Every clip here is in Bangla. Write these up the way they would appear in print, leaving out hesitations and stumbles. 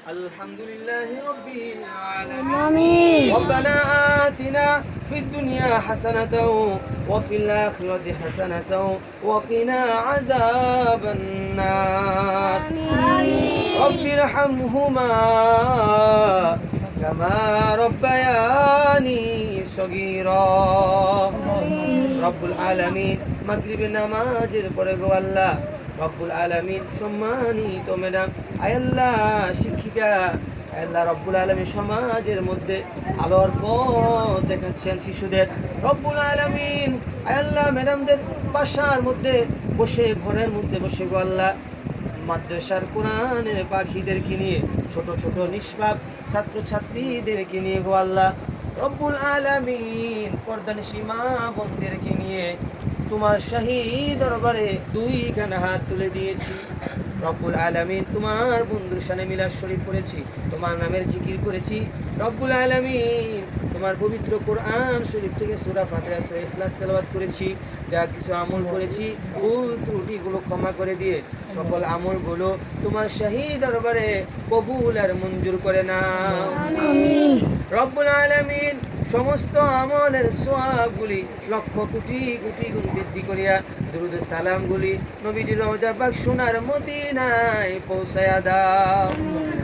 الحمد لله رب العالمين. آمين. ربنا آتنا في الدنيا حسنة وفي الآخرة حسنة وقنا عذاب النار. رب ارحمهما كما ربياني صغيرا. রব্বুল আলামিন মাগরিবের নামাজের পরে গো আল্লাহ রব্বুল আলামিন সম্মানিত ম্যাডাম আয় আল্লাহ শিক্ষিকা আয় আল্লাহ রব্বুল আলামিন সমাজের মধ্যে আলোর পথ দেখাচ্ছেন শিশুদের রব্বুল আলামিন আয় আল্লাহ ম্যাডামদের বাসার মধ্যে বসে ঘরের মধ্যে বসে গো আল্লাহ মাদ্রাসার কোরআনের পাখিদেরকে নিয়ে ছোট ছোট নিষ্পাপ ছাত্রছাত্রীদেরকে নিয়ে গো আল্লাহ রব্বুল আলামিন পর্দানিশী মা বোনদেরকে নিয়ে তোমার শাহী দরবারে দুইখানা হাত তুলে দিয়েছি রব্বুল আলামিন তোমার বন্ধুর সাথে মিলাদ শরীফ করেছি তোমার নামের জিকির করেছি রব্বুল আলামিন তোমার পবিত্র কোরআন শরীফ থেকে সূরা ফাতিহা সূরা ইখলাস তেলাওয়াত করেছি যা কিছু আমল করেছি ভুল ত্রুটিগুলো ক্ষমা করে দিয়ে সকল আমলগুলো তোমার শাহী দরবারে কবুল আর মঞ্জুর করে নাও আমিন। রব্বুল আলামিন সমস্ত আমলের সওয়াবগুলি লক্ষ কোটি কোটি গুণ বৃদ্ধি করিয়া দুরূদ সালামগুলি নবীজির রওজা পাক সোনার মদিনায় পৌঁছায়া দাও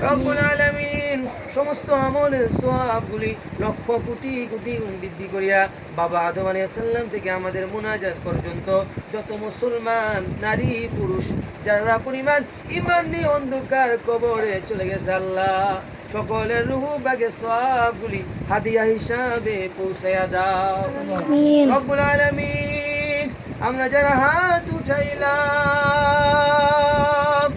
রব্বুল আলামিন সমস্ত আমলের সওয়াবগুলি লক্ষ কোটি কোটি গুণ বৃদ্ধি করিয়া বাবা আদম আলাইহিস সালাম থেকে আমাদের মুনাজাত পর্যন্ত যত মুসলমান নারী পুরুষ যারা পরিমাণ ঈমান নিয়ে অন্ধকার কবরে চলে গেছে আল্লাহ সকলের রূহ বাগে সওয়াবগুলি হাদিয়া হিসাবে পৌঁছায়া দাও আমিন। রব্বুল আলামিন আমরা যারা হাত উঠাইলাম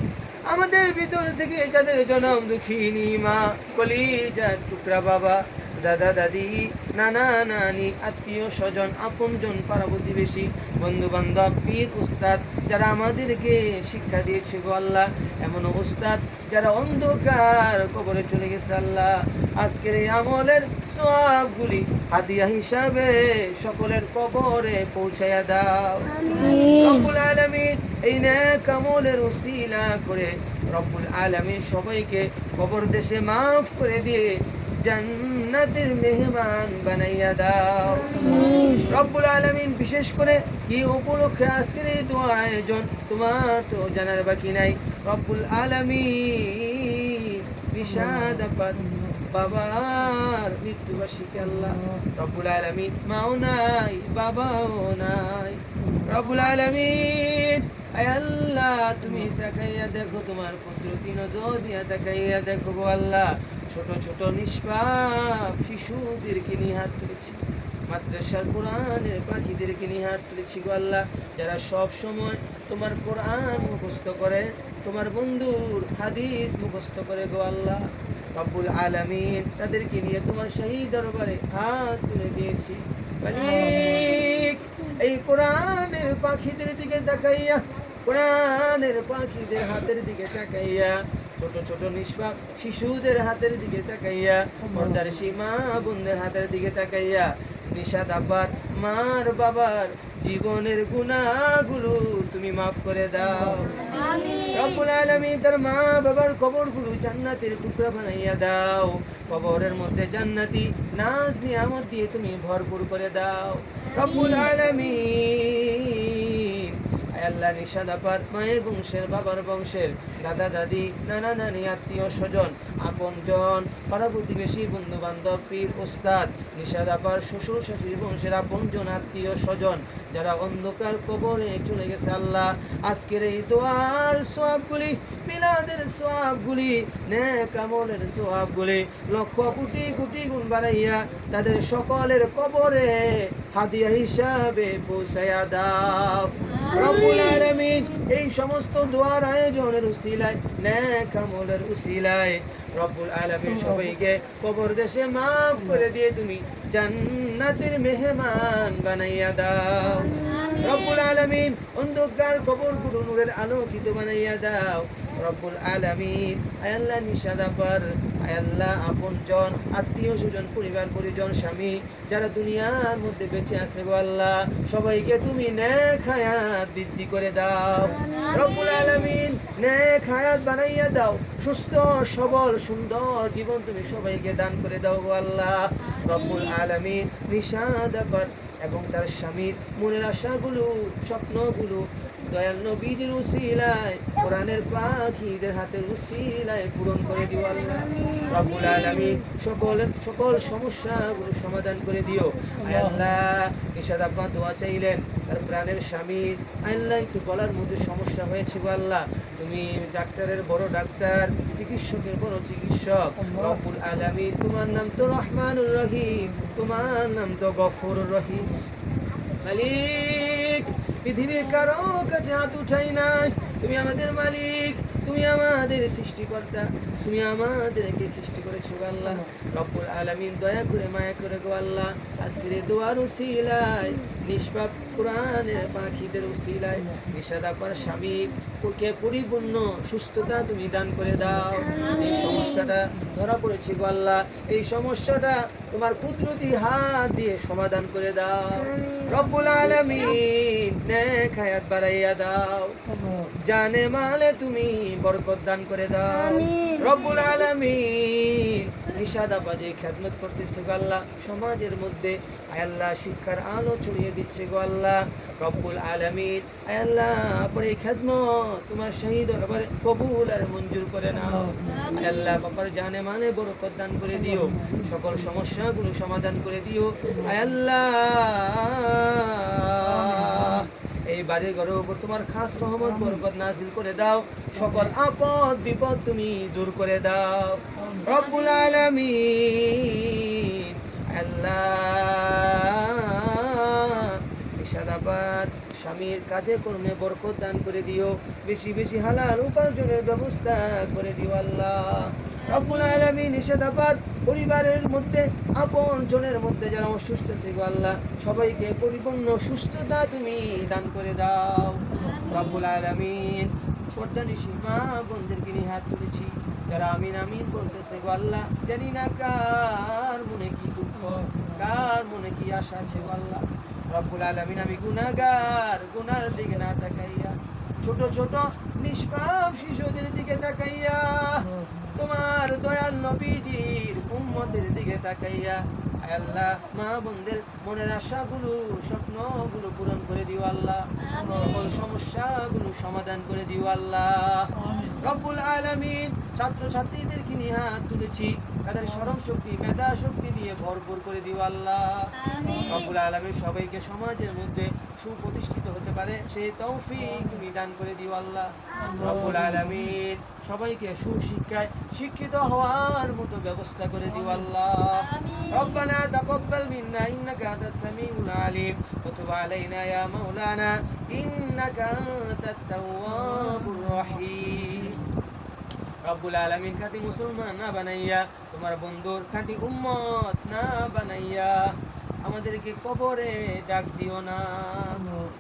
আমাদের ভিতর থেকে যাদের জনম দুঃখিনী মা কলিজার টুকরা বাবা দাদা দাদি নানা নানি আত্মীয় স্বজন আপনজন পাড়া প্রতিবেশী বন্ধু বান্ধব পীর উস্তাদ যারা আমাদেরকে শিক্ষা দিয়েছে গো আল্লাহ এমন উস্তাদ যারা অন্ধকার কবরে চলে গেছে আল্লাহ আজকের এই আমলের সওয়াবগুলি হাদিয়া হিসাবে সকলের কবরে পৌঁছায়া দাও আমিন। রব্বুল আলামিন এই নেক আমলের উসিলা করে রব্বুল আলামিন সবাইকে কবর দেশে মাফ করে দিয়ে জান্নাতের মেহমান বানাইয়া দাও রব্বুল আলামিন বিশেষ করে কি উপলক্ষে আজকের এই দোয়ার আয়োজন তোমার তো জানার বাকি নাই রব্বুল আলামিন বিষাদ আপাত বাবার মৃত্যুবার্ষিকী আল্লাহ রব্বুল আলামিন মাও নাই বাবাও নাই রব্বুল আলামিন আয় আল্লাহ তুমি তাকাইয়া দেখো তোমার কুদরতি নজর দিয়া তাকাইয়া দেখো গো আল্লাহ ছোট ছোট নিষ্পাপ শিশুদেরকে নিয়ে হাত তুলেছি মাদ্রাসার কোরআনের পাখিদেরকে নিয়ে হাত তুলেছি গো আল্লাহ যারা সব সময় তোমার কোরআন মুখস্থ করে তোমার বন্ধুর হাদিস মুখস্থ করে গো আল্লাহ রব্বুল আলামিন তাদেরকে নিয়ে তোমার শাহী দরবারে হাত তুলে দিয়েছি মালিক এই কোরআনের পাখিদের দিকে তাকাইয়া কোরআনের পাখিদের হাতের দিকে তাকাইয়া ছোট ছোট নিষ্পাপ শিশুদের হাতের দিকে তাকাইয়া পর্দার সীমা বোনদের হাতের দিকে তাকাইয়া নিশাদ আব্বার মার বাবার জীবনের গুনাহগুলো তুমি মাফ করে দাও রব্বুল আলামিন তার মা বাবার কবরগুলো জান্নাতের টুকরা বানাইয়া দাও কবরের মধ্যে জান্নাতি নাজ নিয়ামত দিয়ে তুমি ভরপুর করে দাও রব্বুল আলামিন আয় আল্লাহ নিশাদ আপাত মায়ের বংশের বাবার বংশের দাদা দাদি নানা নানি আত্মীয় স্বজন আপনজন পাড়া প্রতিবেশী বন্ধু বান্ধব পীর ওস্তাদ নিশাদ আপার শ্বশুর শাশুড়ি বংশের আপনজন আত্মীয় স্বজন যারা অন্ধকার কবরে চলে গেছে আল্লাহ আজকের এই দোয়ার সওয়াবগুলি মিলাদের সওয়াবগুলি নেক আমলের সওয়াবগুলি লক্ষ কোটি কোটি গুণ বাড়াইয়া তাদের সকলের কবরে হাদিয়া হিসাবে পৌঁছায়া দাও রব্বুল আলামিন এই সমস্ত দোয়ার আয়োজনের উসিলায় নেক আমলের উসিলায় রব্বুল আলামিন সবাইকে কবর দেশে মাফ করে দিয়ে তুমি জান্নাতের মেহমান বানাইয়া দাও রব্বুল আলামিন অন্ধকার কবরগুলো নূরের আলোকিত বানাইয়া দাও রব্বুল আলামিন আয় আল্লাহ নিশাদাপার আয় আল্লাহ আপনজন আত্মীয় স্বজন পরিবার পরিজন স্বামী যারা দুনিয়ার মধ্যে বেঁচে আছে গো আল্লাহ সবাইকে তুমি নেক হায়াত বৃদ্ধি করে দাও রব্বুল আলামিন নেক হায়াত বানাইয়া দাও সুস্থ সবল সুন্দর জীবন তুমি সবাইকে দান করে দাও গো আল্লাহ রব্বুল আলামিন নিশাদাপার এবং তার স্বামীর মনের আশাগুলো স্বপ্নগুলো দয়াল নবীজির উসিলায় কোরআনের পাখিদের হাতের উসিলায় পূরণ করে দিও আল্লাহ রব্বুল আলামিন সকল সমস্যাগুলো সমাধান করে দিও আয় আল্লাহ ইরশাদ আব্বা দোয়া চাইলেন তার প্রাণের স্বামীর আল্লাহ একটু গলার মধ্যে সমস্যা হয়েছে গো আল্লাহ তুমি ডাক্তারের বড় ডাক্তার চিকিৎসকের বড় চিকিৎসক রব্বুল আলামিন তোমার নাম তো রহমানুর রহিম তোমার নাম তো গফুরুর রহিম মালিক পৃথিবীর কারো কাছে হাত উঠাই নাই তুমি আমাদের মালিক তুমি আমাদের সৃষ্টিকর্তা তুমি আমাদেরকে সৃষ্টি করেছো আল্লাহ রব্বুল আলামিন দয়া করে মায়া করে গো আল্লাহ আজকের এই দোয়ার উসিলায় নিষ্পাপ কোরআনের পাখিদের উসিলায় নিশাদাপার স্বামীকে পরিপূর্ণ সুস্থতা তুমি দান করে দাও এই সমস্যাটা ধরা পড়েছে গো আল্লাহ এই সমস্যাটা তোমার কুদরতি হাত দিয়ে সমাধান করে দাও রব্বুল আলামিন নেক হায়াত বাড়াইয়া দাও জানে মালে তুমি বরকত দান করে দাও রব্বুল আলামিন নিশাদাপা যে খেদমত করতেছে গো আল্লাহ সমাজের মধ্যে আয় আল্লাহ শিক্ষার আলো ছড়িয়ে দিচ্ছে গো আল্লাহ রব্বুল আলামিন আয় আল্লাহ পরে এই খেদমত তোমার শাহী দরবারে কবুল আর মঞ্জুর করে নাও আয় আল্লাহ বাবার জানে মানে বরকত দান করে দিও সকল সমস্যাগুলো সমাধান করে দিও আয় আল্লাহ এই বাড়ির ঘরের উপর তোমার খাস রহমত বরকত নাজিল করে দাও সকল আপদ বিপদ তুমি দূর করে দাও রব্বুল আলামিন আল্লাহ ইশাদাবাদ স্বামীর কাজে কর্মে বরকত দান করে দিও বেশি বেশি হালাল উপার্জনের ব্যবস্থা করে দিও আল্লাহ রব্বুল আলামিন ইশাদাবাদ পরিবারের মধ্যে আপন জনের মধ্যে যারা অসুস্থ আছে গো আল্লাহ সবাইকে পরিপূর্ণ সুস্থতা তুমি দান করে দাও রব্বুল আলামিন পর্দানিশী মা বোনদেরকে নিয়ে হাত তুলেছি যারা আমিন আমিন বলতেছে গো আল্লাহ জানি না কার মনে কি দুঃখ কার মনে কি আশা আছে গো আল্লাহ রব্বুল আলামিন আমি গুনাহগার গুনার দিকে না তাকাইয়া ছোট ছোট নিষ্পাপ শিশুদের দিকে তাকাইয়া তোমার দয়াল নবীজির উম্মতের দিকে তাকাইয়া আয় আল্লাহ মা বোনদের মনের আশাগুলো স্বপ্নগুলো পূরণ করে দিও আল্লাহ সকল সমস্যাগুলো সমাধান করে দিও আল্লাহ রব্বুল আলামিন ছাত্র ছাত্রীদেরকে নিয়ে হাত তুলেছি তাদের স্মরণ শক্তি মেধা শক্তি দিয়ে ভরপুর করে দিও আল্লাহ রব্বুল আলামিন সবাইকে সমাজের মধ্যে সুপ্রতিষ্ঠিত হতে পারে সেই তৌফিক তুমি দান করে দিও আল্লাহ রব্বুল আলামিন সবাইকে সুশিক্ষায় শিক্ষিত হওয়ার মতো ব্যবস্থা করে দিও আল্লাহ রব্বানা তাকাব্বাল মিন্না ইন্নাকা আনতাস সামিউল আলিম ওয়া তুব আলাইনা ইয়া মাওলানা ইন্নাকা আনতাত তাওয়াবুর রহিম রব্বুল আলামিন খাঁটি মুসলমান না বানাইয়া তোমার বন্ধুর খাঁটি উম্মত না বানাইয়া আমাদেরকে কবরে ডাক দিও না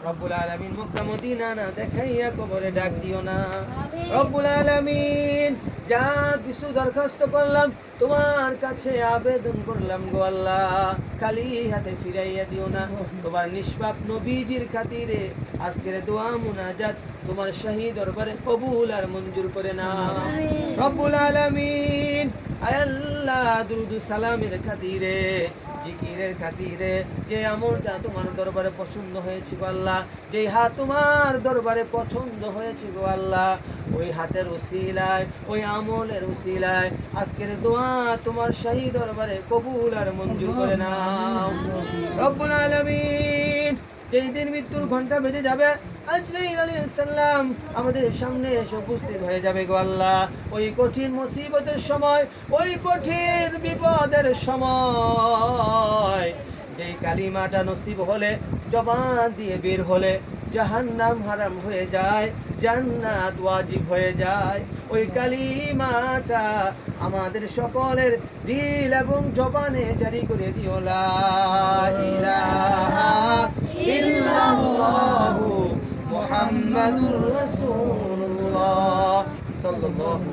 রব্বুল আলামিন মক্কা মদিনা না দেখাইয়া কবরে ডাক দিও না রব্বুল আলামিন যা কিছু দরখাস্ত করলাম তোমার কাছে আবেদন করলাম গো আল্লাহ খালি হাতে ফিরাইয়া দিও না তোমার নিষ্পাপ নবীজির খাতিরে আজকের দোয়া মুনাজাত তোমার শাহী দরবারে কবুল আর মঞ্জুর করে নাও রব্বুল আলামিন আয় আল্লাহ দুরুদ সালামের খাতিরে জিকিরের খাতিরে যে আমলটা তোমার দরবারে পছন্দ হয়েছে গো আল্লাহ যে হাত তোমার দরবারে পছন্দ হয়েছে গো আল্লাহ ওই হাতের উসিলায় ওই আমলের উসিলায় আজকের দোয়া তোমার শাহী দরবারে কবুল আর মঞ্জুর করে নাও রব্বুল আলামিন যেই দিন মৃত্যুর ঘন্টা বেজে যাবে আজরাইল আলাইহিস সালাম আমাদের সামনে এসে উপস্থিত হয়ে যাবে গো আল্লাহ ওই কঠিন মুসিবতের সময় ওই কঠিন বিপদের সময় যেই কালিমাটা নসিব হলে জবান দিয়ে বের হলে জাহান্নাম হারাম হয়ে যায় জান্নাত ওয়াজিব হয়ে যায় ওই কালিমাটা আমাদের সকলের দিল এবং জবানে জারি করে দিও লা ইলাহা ইল্লাল্লাহু মুহাম্মাদুর রাসূলুল্লাহ সাল্লাল্লাহু